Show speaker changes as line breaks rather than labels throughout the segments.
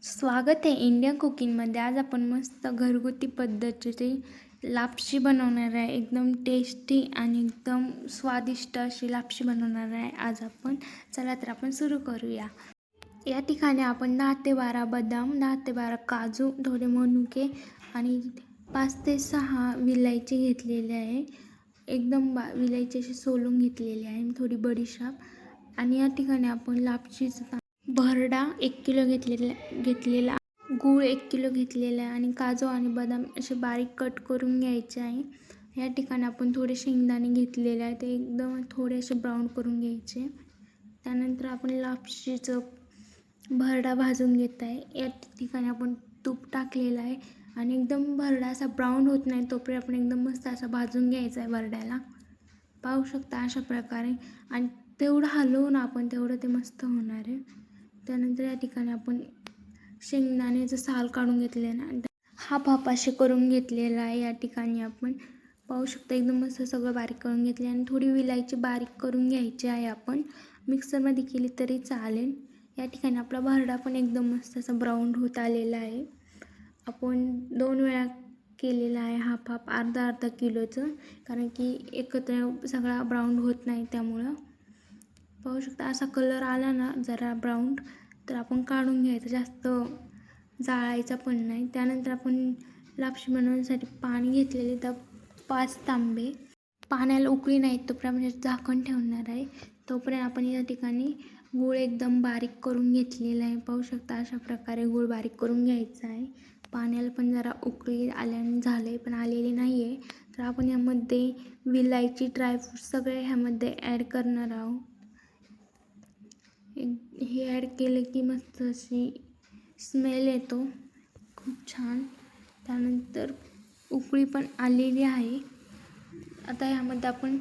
स्वागत आहे इंडियन कुकिंगमध्ये. आज आपण मस्त घरगुती पद्धतीची लापशी बनवणार आहे. एकदम टेस्टी आणि एकदम स्वादिष्ट अशी लापशी बनवणार आहे आज आपण. चला तर आपण सुरू करूया. या ठिकाणी आपण 10 ते 12 बदाम, 10 ते 12 काजू, थोडे मनुके आणि 5 ते 6 विलायची घेतलेले आहे. एकदम विलायची अशी सोलून घेतलेली आहे. थोडी बडीशेप आणि या ठिकाणी आपण लापशीचं भरडा 1 किलो घेतलेला, गूळ 1 किलो घेतलेला आहे आणि काजू आणि बदाम असे बारीक कट करून घ्यायचे आहे. या ठिकाणी आपण थोडे शेंगदाणे घेतलेले आहे, ते एकदम थोडे असे ब्राऊन करून घ्यायचे. त्यानंतर आपण लापशीचं भरडा भाजून घेत आहे. या ठिकाणी आपण तूप टाकलेलं आहे आणि एकदम भरडा असा ब्राऊन होत नाही तोपर्यंत आपण एकदम मस्त असा भाजून घ्यायचा आहे भरड्याला. पाहू शकता अशा प्रकारे. आणि तेवढं हलवून आपण तेवढं ते मस्त होणार आहे. त्यानंतर या ठिकाणी आपण शेंगदाण्याचं साल काढून घेतलेलं आहे, हाफ असे करून घेतलेलं आहे. या ठिकाणी आपण पाहू शकता एकदम मस्त सगळं बारीक करून घेतले आणि थोडी विलायची बारीक करून घ्यायची आहे. आपण मिक्सरमध्ये केली तरी चालेल. या ठिकाणी आपला भरडा पण एकदम मस्त असा ब्राऊन होत आलेला आहे. आपण 2 वेळा केलेला आहे, हाफ अर्धा किलोचं, कारण की एकत्र सगळा ब्राऊन होत नाही. त्यामुळं पाहू शकता असा कलर आला ना जरा ब्राऊन, तर आपण काढून घ्यायचं, जास्त जाळायचा पण नाही. त्यानंतर आपण लापशी बनवण्यासाठी पाणी घेतलेले, तर 5 तांबे. पाण्याला उकळी नाही तोपर्यंत म्हणजे झाकण ठेवणार आहे. तोपर्यंत आपण या ठिकाणी गूळ एकदम बारीक करून घेतलेला आहे. पाहू शकता अशा प्रकारे गूळ बारीक करून घ्यायचा आहे. पाण्याला पण जरा उकळी आल्याने झाले पण आलेली नाही आहे. तर आपण यामध्ये विलायची, ड्रायफ्रूट सगळे ह्यामध्ये ॲड करणार आहोत. हे ॲड केलं की मस्त अशी स्मेल येतो, खूप छान. त्यानंतर उकळी पण आलेली आहे. आता ह्यामध्ये आपण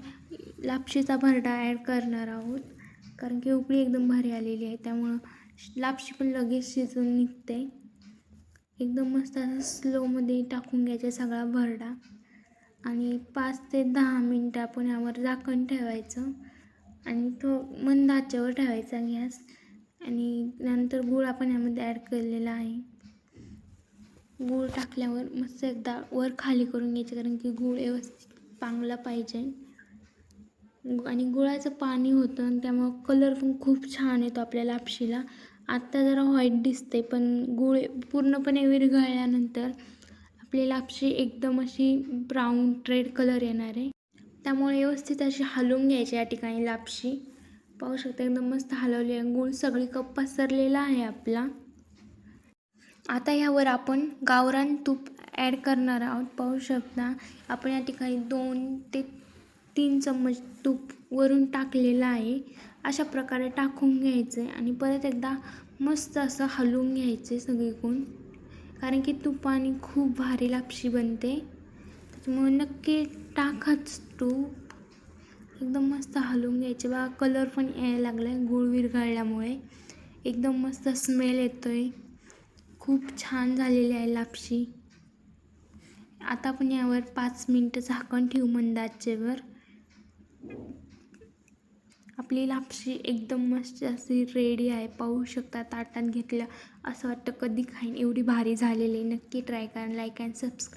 लापशीचा भरडा ॲड करणार आहोत, कारण की उकळी एकदम भारी आलेली आहे, त्यामुळं लापशी पण लगेच शिजून निघते. एकदम मस्त असं स्लोमध्ये टाकून घ्यायचा सगळा भरडा आणि 5 ते 10 मिनटं आपण यावर झाकण ठेवायचं आणि तो मंद आचेवर ठेवायचा गॅस. आणि नंतर गूळ आपण यामध्ये ॲड केलेला आहे. गूळ टाकल्यावर मस्त एकदा वर खाली करून घ्यायचे, कारण की गूळ व्यवस्थित पांगला पाहिजे. आणि गुळाचं पाणी होतं आणि त्यामुळं कलर पण खूप छान येतो आपल्या लापशीला. आत्ता जरा व्हाईट दिसते, पण गूळ पूर्णपणे विरघळल्यानंतर आपली लापशी एकदम अशी ब्राऊन रेड कलर येणार आहे. त्यामुळे व्यवस्थित अशी हलवून घ्यायची या ठिकाणी लापशी. पाहू शकता एकदम मस्त हलवली आहे. गूळ सगळी कप पसरलेला आहे आपला. आता यावर आपण गावरान तूप ॲड करणार आहोत. पाहू शकता आपण या ठिकाणी 2 ते 3 चम्मच तूप वरून टाकलेलं आहे. अशा प्रकारे टाकून घ्यायचं आहे आणि परत एकदा मस्त असं हलवून घ्यायचे सगळीकडून, कारण की तुपाने खूप भारी लापशी बनते. त्याच्यामुळे नक्की टाकाच तूप. एकदम मस्त हलवून घ्यायचे. बघा कलर पण यायला लागला आहे गूळ विरघळल्यामुळे. एकदम मस्त स्मेल येतो आहे. खूप छान झालेली आहे लापशी. आता आपण यावर 5 मिनटं झाकण ठेवू मंद आचेवर. आपली लापशी एकदम मस्त अशी रेडी आहे. पाहू शकता ताटात घेतलं असं वाटतं कधी खाईन, एवढी भारी झालेली आहे. नक्की ट्राय करा. Like and subscribe.